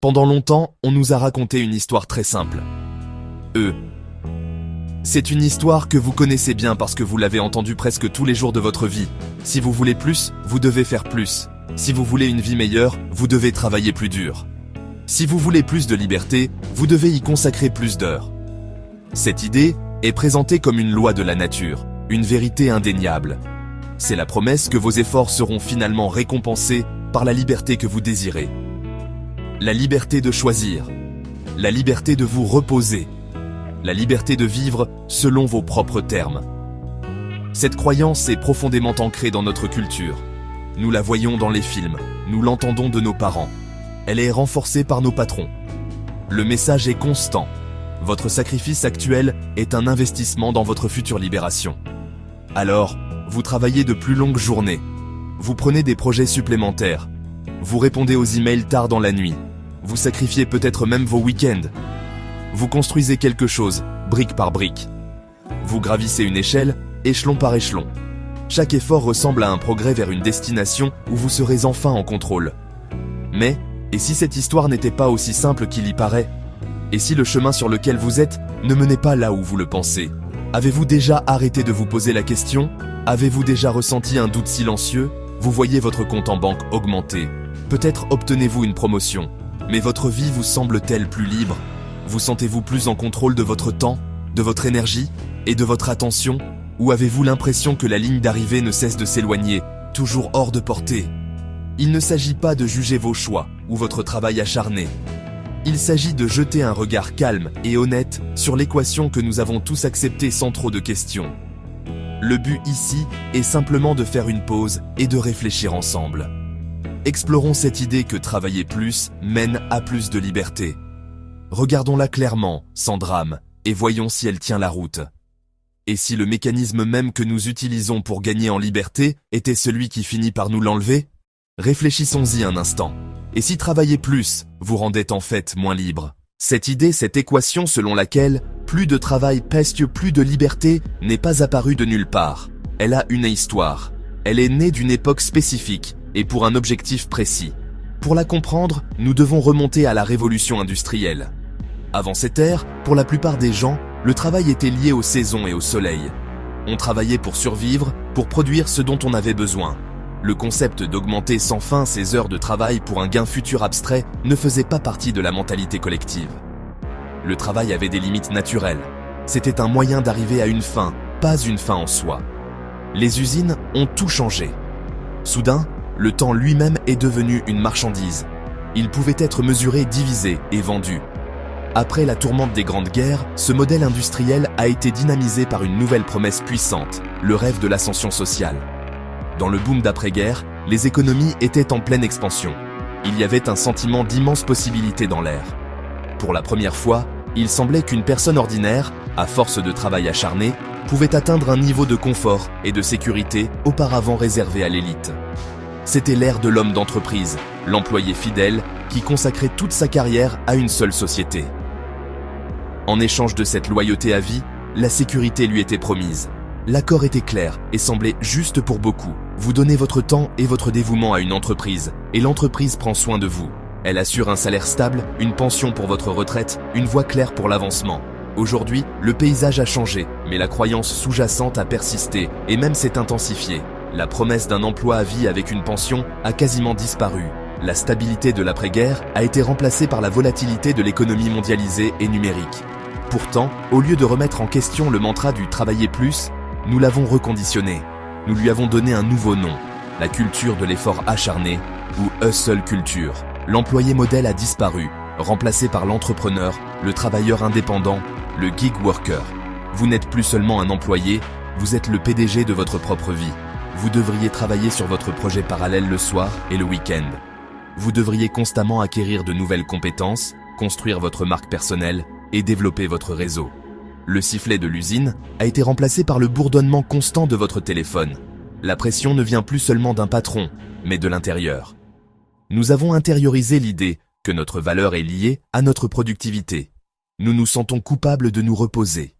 Pendant longtemps, on nous a raconté une histoire très simple. C'est une histoire que vous connaissez bien parce que vous l'avez entendue presque tous les jours de votre vie. Si vous voulez plus, vous devez faire plus. Si vous voulez une vie meilleure, vous devez travailler plus dur. Si vous voulez plus de liberté, vous devez y consacrer plus d'heures. Cette idée est présentée comme une loi de la nature, une vérité indéniable. C'est la promesse que vos efforts seront finalement récompensés par la liberté que vous désirez. La liberté de choisir, la liberté de vous reposer, la liberté de vivre selon vos propres termes. Cette croyance est profondément ancrée dans notre culture. Nous la voyons dans les films, nous l'entendons de nos parents. Elle est renforcée par nos patrons. Le message est constant. Votre sacrifice actuel est un investissement dans votre future libération. Alors, vous travaillez de plus longues journées. Vous prenez des projets supplémentaires. Vous répondez aux emails tard dans la nuit. Vous sacrifiez peut-être même vos week-ends. Vous construisez quelque chose, brique par brique. Vous gravissez une échelle, échelon par échelon. Chaque effort ressemble à un progrès vers une destination où vous serez enfin en contrôle. Mais, et si cette histoire n'était pas aussi simple qu'il y paraît? Et si le chemin sur lequel vous êtes ne menait pas là où vous le pensez? Avez-vous déjà arrêté de vous poser la question? Avez-vous déjà ressenti un doute silencieux? Vous voyez votre compte en banque augmenter. Peut-être obtenez-vous une promotion. Mais votre vie vous semble-t-elle plus libre? Vous sentez-vous plus en contrôle de votre temps, de votre énergie et de votre attention? Ou avez-vous l'impression que la ligne d'arrivée ne cesse de s'éloigner, toujours hors de portée? Il ne s'agit pas de juger vos choix ou votre travail acharné. Il s'agit de jeter un regard calme et honnête sur l'équation que nous avons tous acceptée sans trop de questions. Le but ici est simplement de faire une pause et de réfléchir ensemble. Explorons cette idée que travailler plus mène à plus de liberté. Regardons-la clairement, sans drame, et voyons si elle tient la route. Et si le mécanisme même que nous utilisons pour gagner en liberté était celui qui finit par nous l'enlever? Réfléchissons-y un instant. Et si travailler plus vous rendait en fait moins libre? Cette idée, cette équation selon laquelle plus de travail pèse plus de liberté n'est pas apparue de nulle part. Elle a une histoire. Elle est née d'une époque spécifique et pour un objectif précis. Pour la comprendre, nous devons remonter à la révolution industrielle. Avant cette ère, pour la plupart des gens, le travail était lié aux saisons et au soleil. On travaillait pour survivre, pour produire ce dont on avait besoin. Le concept d'augmenter sans fin ses heures de travail pour un gain futur abstrait ne faisait pas partie de la mentalité collective. Le travail avait des limites naturelles. C'était un moyen d'arriver à une fin, pas une fin en soi. Les usines ont tout changé. Soudain, le temps lui-même est devenu une marchandise. Il pouvait être mesuré, divisé et vendu. Après la tourmente des grandes guerres, ce modèle industriel a été dynamisé par une nouvelle promesse puissante, le rêve de l'ascension sociale. Dans le boom d'après-guerre, les économies étaient en pleine expansion. Il y avait un sentiment d'immense possibilité dans l'air. Pour la première fois, il semblait qu'une personne ordinaire, à force de travail acharné, pouvait atteindre un niveau de confort et de sécurité auparavant réservé à l'élite. C'était l'ère de l'homme d'entreprise, l'employé fidèle, qui consacrait toute sa carrière à une seule société. En échange de cette loyauté à vie, la sécurité lui était promise. L'accord était clair et semblait juste pour beaucoup. Vous donnez votre temps et votre dévouement à une entreprise, et l'entreprise prend soin de vous. Elle assure un salaire stable, une pension pour votre retraite, une voie claire pour l'avancement. Aujourd'hui, le paysage a changé, mais la croyance sous-jacente a persisté et même s'est intensifiée. La promesse d'un emploi à vie avec une pension a quasiment disparu. La stabilité de l'après-guerre a été remplacée par la volatilité de l'économie mondialisée et numérique. Pourtant, au lieu de remettre en question le mantra du « travailler plus », nous l'avons reconditionné. Nous lui avons donné un nouveau nom, la culture de l'effort acharné, ou hustle culture. L'employé modèle a disparu, remplacé par l'entrepreneur, le travailleur indépendant, le gig worker. Vous n'êtes plus seulement un employé, vous êtes le PDG de votre propre vie. Vous devriez travailler sur votre projet parallèle le soir et le week-end. Vous devriez constamment acquérir de nouvelles compétences, construire votre marque personnelle et développer votre réseau. Le sifflet de l'usine a été remplacé par le bourdonnement constant de votre téléphone. La pression ne vient plus seulement d'un patron, mais de l'intérieur. Nous avons intériorisé l'idée que notre valeur est liée à notre productivité. Nous nous sentons coupables de nous reposer.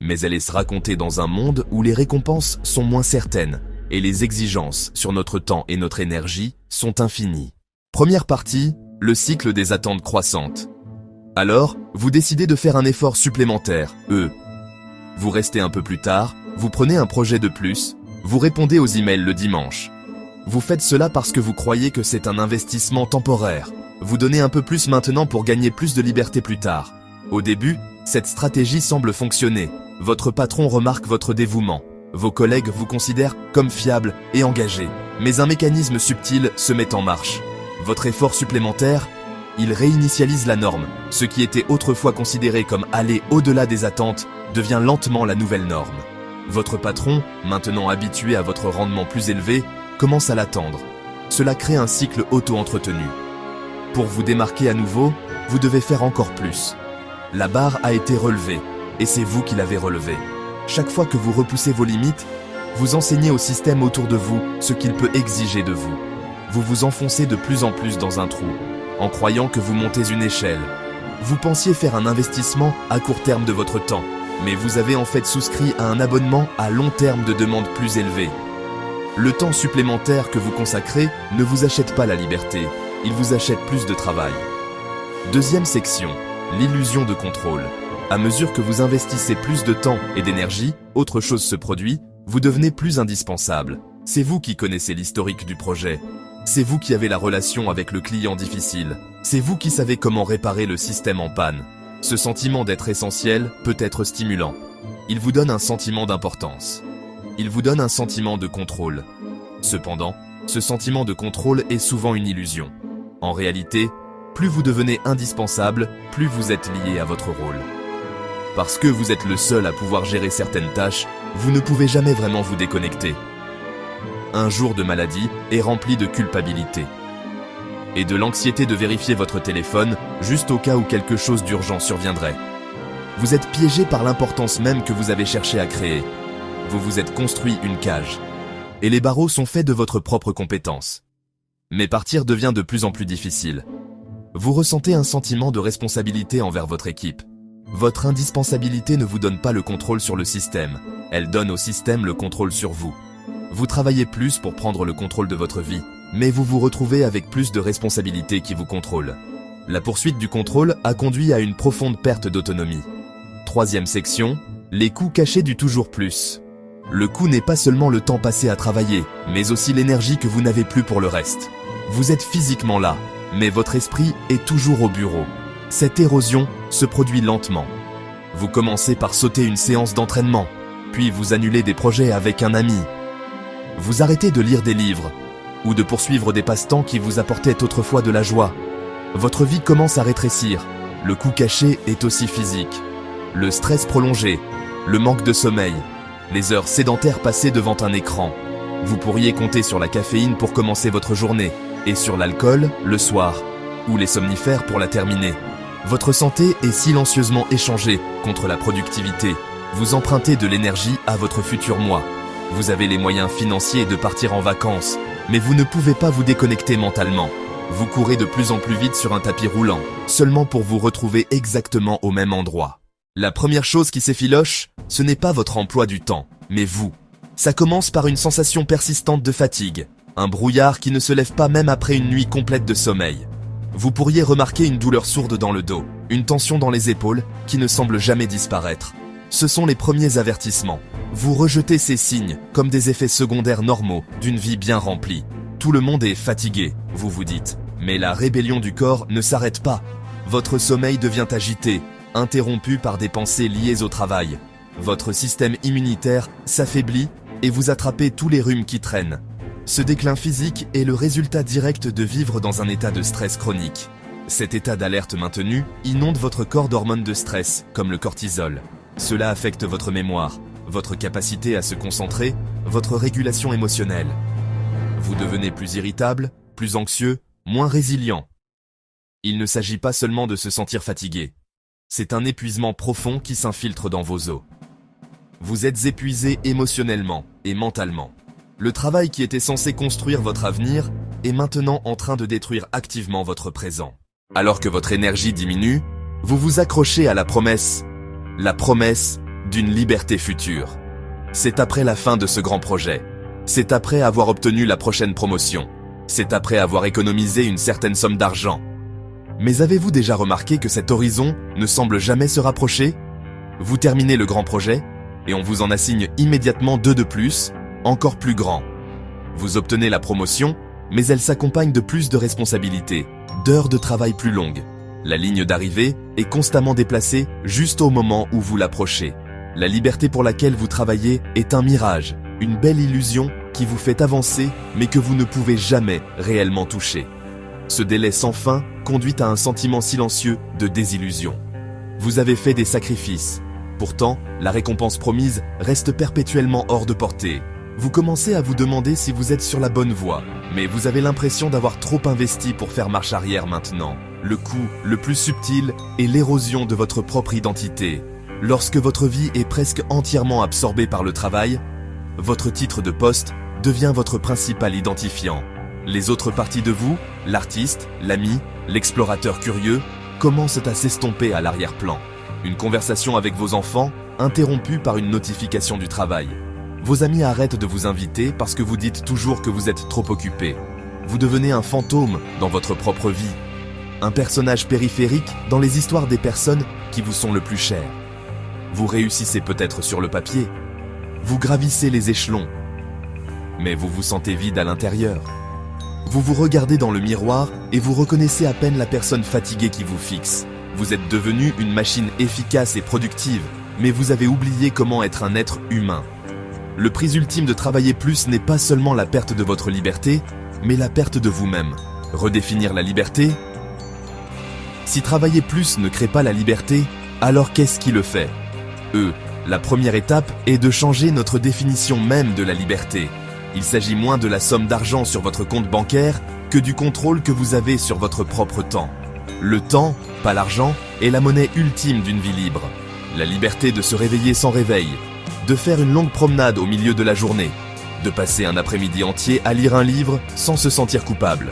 Mais elle est se raconter dans un monde où les récompenses sont moins certaines et les exigences sur notre temps et notre énergie sont infinies. Première partie, le cycle des attentes croissantes. Alors, vous décidez de faire un effort supplémentaire, Vous restez un peu plus tard, vous prenez un projet de plus, vous répondez aux emails le dimanche. Vous faites cela parce que vous croyez que c'est un investissement temporaire. Vous donnez un peu plus maintenant pour gagner plus de liberté plus tard. Au début, cette stratégie semble fonctionner. Votre patron remarque votre dévouement. Vos collègues vous considèrent comme fiable et engagé. Mais un mécanisme subtil se met en marche. Votre effort supplémentaire, il réinitialise la norme. Ce qui était autrefois considéré comme aller au-delà des attentes devient lentement la nouvelle norme. Votre patron, maintenant habitué à votre rendement plus élevé, commence à l'attendre. Cela crée un cycle auto-entretenu. Pour vous démarquer à nouveau, vous devez faire encore plus. La barre a été relevée, et c'est vous qui l'avez relevée. Chaque fois que vous repoussez vos limites, vous enseignez au système autour de vous ce qu'il peut exiger de vous. Vous vous enfoncez de plus en plus dans un trou, en croyant que vous montez une échelle. Vous pensiez faire un investissement à court terme de votre temps, mais vous avez en fait souscrit à un abonnement à long terme de demande plus élevée. Le temps supplémentaire que vous consacrez ne vous achète pas la liberté, il vous achète plus de travail. Deuxième section, l'illusion de contrôle. À mesure que vous investissez plus de temps et d'énergie, autre chose se produit, vous devenez plus indispensable. C'est vous qui connaissez l'historique du projet. C'est vous qui avez la relation avec le client difficile. C'est vous qui savez comment réparer le système en panne. Ce sentiment d'être essentiel peut être stimulant. Il vous donne un sentiment d'importance. Il vous donne un sentiment de contrôle. Cependant, ce sentiment de contrôle est souvent une illusion. En réalité, plus vous devenez indispensable, plus vous êtes lié à votre rôle. Parce que vous êtes le seul à pouvoir gérer certaines tâches, vous ne pouvez jamais vraiment vous déconnecter. Un jour de maladie est rempli de culpabilité. Et de l'anxiété de vérifier votre téléphone, juste au cas où quelque chose d'urgent surviendrait. Vous êtes piégé par l'importance même que vous avez cherché à créer. Vous vous êtes construit une cage. Et les barreaux sont faits de votre propre compétence. Mais partir devient de plus en plus difficile. Vous ressentez un sentiment de responsabilité envers votre équipe. Votre indispensabilité ne vous donne pas le contrôle sur le système, elle donne au système le contrôle sur vous. Vous travaillez plus pour prendre le contrôle de votre vie, mais vous vous retrouvez avec plus de responsabilités qui vous contrôlent. La poursuite du contrôle a conduit à une profonde perte d'autonomie. Troisième section, les coûts cachés du toujours plus. Le coût n'est pas seulement le temps passé à travailler, mais aussi l'énergie que vous n'avez plus pour le reste. Vous êtes physiquement là, mais votre esprit est toujours au bureau. Cette érosion se produit lentement. Vous commencez par sauter une séance d'entraînement, puis vous annulez des projets avec un ami. Vous arrêtez de lire des livres, ou de poursuivre des passe-temps qui vous apportaient autrefois de la joie. Votre vie commence à rétrécir. Le coût caché est aussi physique. Le stress prolongé, le manque de sommeil, les heures sédentaires passées devant un écran. Vous pourriez compter sur la caféine pour commencer votre journée, et sur l'alcool le soir, ou les somnifères pour la terminer. Votre santé est silencieusement échangée contre la productivité. Vous empruntez de l'énergie à votre futur moi. Vous avez les moyens financiers de partir en vacances, mais vous ne pouvez pas vous déconnecter mentalement. Vous courez de plus en plus vite sur un tapis roulant, seulement pour vous retrouver exactement au même endroit. La première chose qui s'effiloche, ce n'est pas votre emploi du temps, mais vous. Ça commence par une sensation persistante de fatigue, un brouillard qui ne se lève pas même après une nuit complète de sommeil. Vous pourriez remarquer une douleur sourde dans le dos, une tension dans les épaules qui ne semble jamais disparaître. Ce sont les premiers avertissements. Vous rejetez ces signes comme des effets secondaires normaux d'une vie bien remplie. Tout le monde est fatigué, vous vous dites. Mais la rébellion du corps ne s'arrête pas. Votre sommeil devient agité, interrompu par des pensées liées au travail. Votre système immunitaire s'affaiblit et vous attrapez tous les rhumes qui traînent. Ce déclin physique est le résultat direct de vivre dans un état de stress chronique. Cet état d'alerte maintenu inonde votre corps d'hormones de stress, comme le cortisol. Cela affecte votre mémoire, votre capacité à se concentrer, votre régulation émotionnelle. Vous devenez plus irritable, plus anxieux, moins résilient. Il ne s'agit pas seulement de se sentir fatigué. C'est un épuisement profond qui s'infiltre dans vos os. Vous êtes épuisé émotionnellement et mentalement. Le travail qui était censé construire votre avenir est maintenant en train de détruire activement votre présent. Alors que votre énergie diminue, vous vous accrochez à la promesse d'une liberté future. C'est après la fin de ce grand projet. C'est après avoir obtenu la prochaine promotion. C'est après avoir économisé une certaine somme d'argent. Mais avez-vous déjà remarqué que cet horizon ne semble jamais se rapprocher? Vous terminez le grand projet, et on vous en assigne immédiatement 2 de plus, encore plus grands. Vous obtenez la promotion, mais elle s'accompagne de plus de responsabilités, d'heures de travail plus longues. La ligne d'arrivée est constamment déplacée juste au moment où vous l'approchez. La liberté pour laquelle vous travaillez est un mirage, une belle illusion qui vous fait avancer, mais que vous ne pouvez jamais réellement toucher. Ce délai sans fin conduit à un sentiment silencieux de désillusion. Vous avez fait des sacrifices. Pourtant, la récompense promise reste perpétuellement hors de portée. Vous commencez à vous demander si vous êtes sur la bonne voie, mais vous avez l'impression d'avoir trop investi pour faire marche arrière maintenant. Le coût le plus subtil est l'érosion de votre propre identité. Lorsque votre vie est presque entièrement absorbée par le travail, votre titre de poste devient votre principal identifiant. Les autres parties de vous, l'artiste, l'ami, l'explorateur curieux, commencent à s'estomper à l'arrière-plan. Une conversation avec vos enfants, interrompue par une notification du travail. Vos amis arrêtent de vous inviter parce que vous dites toujours que vous êtes trop occupé. Vous devenez un fantôme dans votre propre vie. Un personnage périphérique dans les histoires des personnes qui vous sont le plus chères. Vous réussissez peut-être sur le papier. Vous gravissez les échelons. Mais vous vous sentez vide à l'intérieur. Vous vous regardez dans le miroir et vous reconnaissez à peine la personne fatiguée qui vous fixe. Vous êtes devenu une machine efficace et productive, mais vous avez oublié comment être un être humain. Le prix ultime de travailler plus n'est pas seulement la perte de votre liberté, mais la perte de vous-même. Redéfinir la liberté? Si travailler plus ne crée pas la liberté, alors qu'est-ce qui le fait? La première étape est de changer notre définition même de la liberté. Il s'agit moins de la somme d'argent sur votre compte bancaire que du contrôle que vous avez sur votre propre temps. Le temps, pas l'argent, est la monnaie ultime d'une vie libre. La liberté de se réveiller sans réveil, de faire une longue promenade au milieu de la journée, de passer un après-midi entier à lire un livre sans se sentir coupable.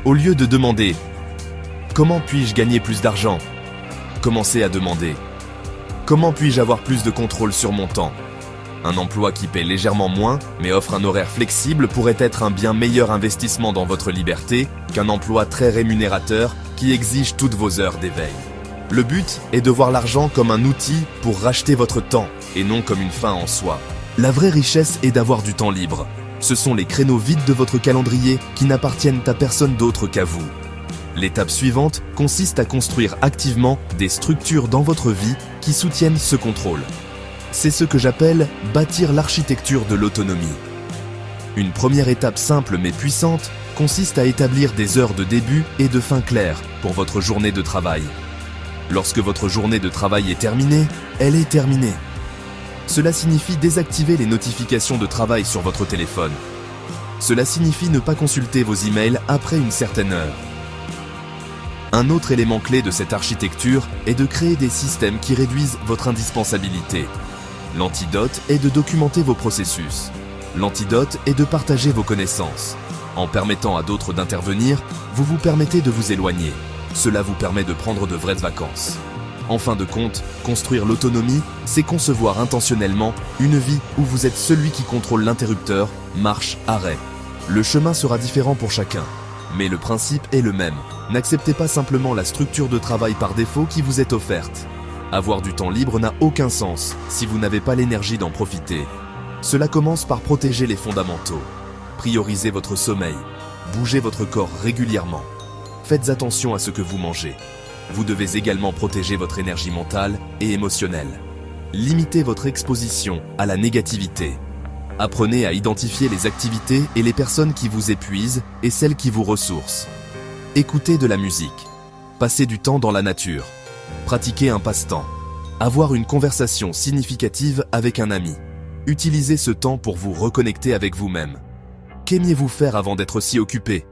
Au lieu de demander « Comment puis-je gagner plus d'argent ?», commencez à demander « Comment puis-je avoir plus de contrôle sur mon temps ?» Un emploi qui paie légèrement moins, mais offre un horaire flexible pourrait être un bien meilleur investissement dans votre liberté qu'un emploi très rémunérateur qui exige toutes vos heures d'éveil. Le but est de voir l'argent comme un outil pour racheter votre temps et non comme une fin en soi. La vraie richesse est d'avoir du temps libre. Ce sont les créneaux vides de votre calendrier qui n'appartiennent à personne d'autre qu'à vous. L'étape suivante consiste à construire activement des structures dans votre vie qui soutiennent ce contrôle. C'est ce que j'appelle bâtir l'architecture de l'autonomie. Une première étape simple mais puissante consiste à établir des heures de début et de fin claires pour votre journée de travail. Lorsque votre journée de travail est terminée, elle est terminée. Cela signifie désactiver les notifications de travail sur votre téléphone. Cela signifie ne pas consulter vos emails après une certaine heure. Un autre élément clé de cette architecture est de créer des systèmes qui réduisent votre indispensabilité. L'antidote est de documenter vos processus. L'antidote est de partager vos connaissances. En permettant à d'autres d'intervenir, vous vous permettez de vous éloigner. Cela vous permet de prendre de vraies vacances. En fin de compte, construire l'autonomie, c'est concevoir intentionnellement une vie où vous êtes celui qui contrôle l'interrupteur, marche, arrêt. Le chemin sera différent pour chacun, mais le principe est le même. N'acceptez pas simplement la structure de travail par défaut qui vous est offerte. Avoir du temps libre n'a aucun sens si vous n'avez pas l'énergie d'en profiter. Cela commence par protéger les fondamentaux. Priorisez votre sommeil. Bougez votre corps régulièrement. Faites attention à ce que vous mangez. Vous devez également protéger votre énergie mentale et émotionnelle. Limitez votre exposition à la négativité. Apprenez à identifier les activités et les personnes qui vous épuisent et celles qui vous ressourcent. Écoutez de la musique. Passez du temps dans la nature. Pratiquez un passe-temps. Avoir une conversation significative avec un ami. Utilisez ce temps pour vous reconnecter avec vous-même. Qu'aimiez-vous faire avant d'être si occupé ?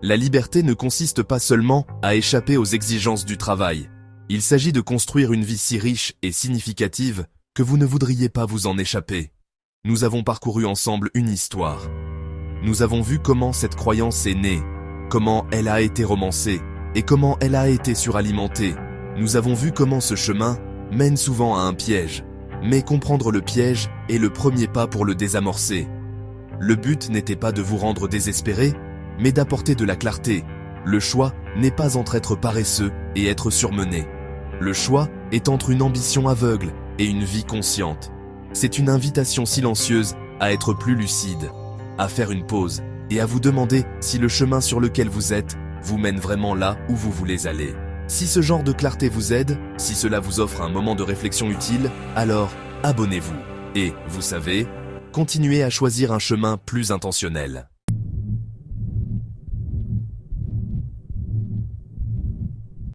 La liberté ne consiste pas seulement à échapper aux exigences du travail. Il s'agit de construire une vie si riche et significative que vous ne voudriez pas vous en échapper. Nous avons parcouru ensemble une histoire. Nous avons vu comment cette croyance est née, comment elle a été romancée et comment elle a été suralimentée. Nous avons vu comment ce chemin mène souvent à un piège. Mais comprendre le piège est le premier pas pour le désamorcer. Le but n'était pas de vous rendre désespéré, mais d'apporter de la clarté, Le choix n'est pas entre être paresseux et être surmené. Le choix est entre une ambition aveugle et une vie consciente. C'est une invitation silencieuse à être plus lucide, à faire une pause et à vous demander si le chemin sur lequel vous êtes vous mène vraiment là où vous voulez aller. Si ce genre de clarté vous aide, si cela vous offre un moment de réflexion utile, alors abonnez-vous. Et, vous savez, continuez à choisir un chemin plus intentionnel.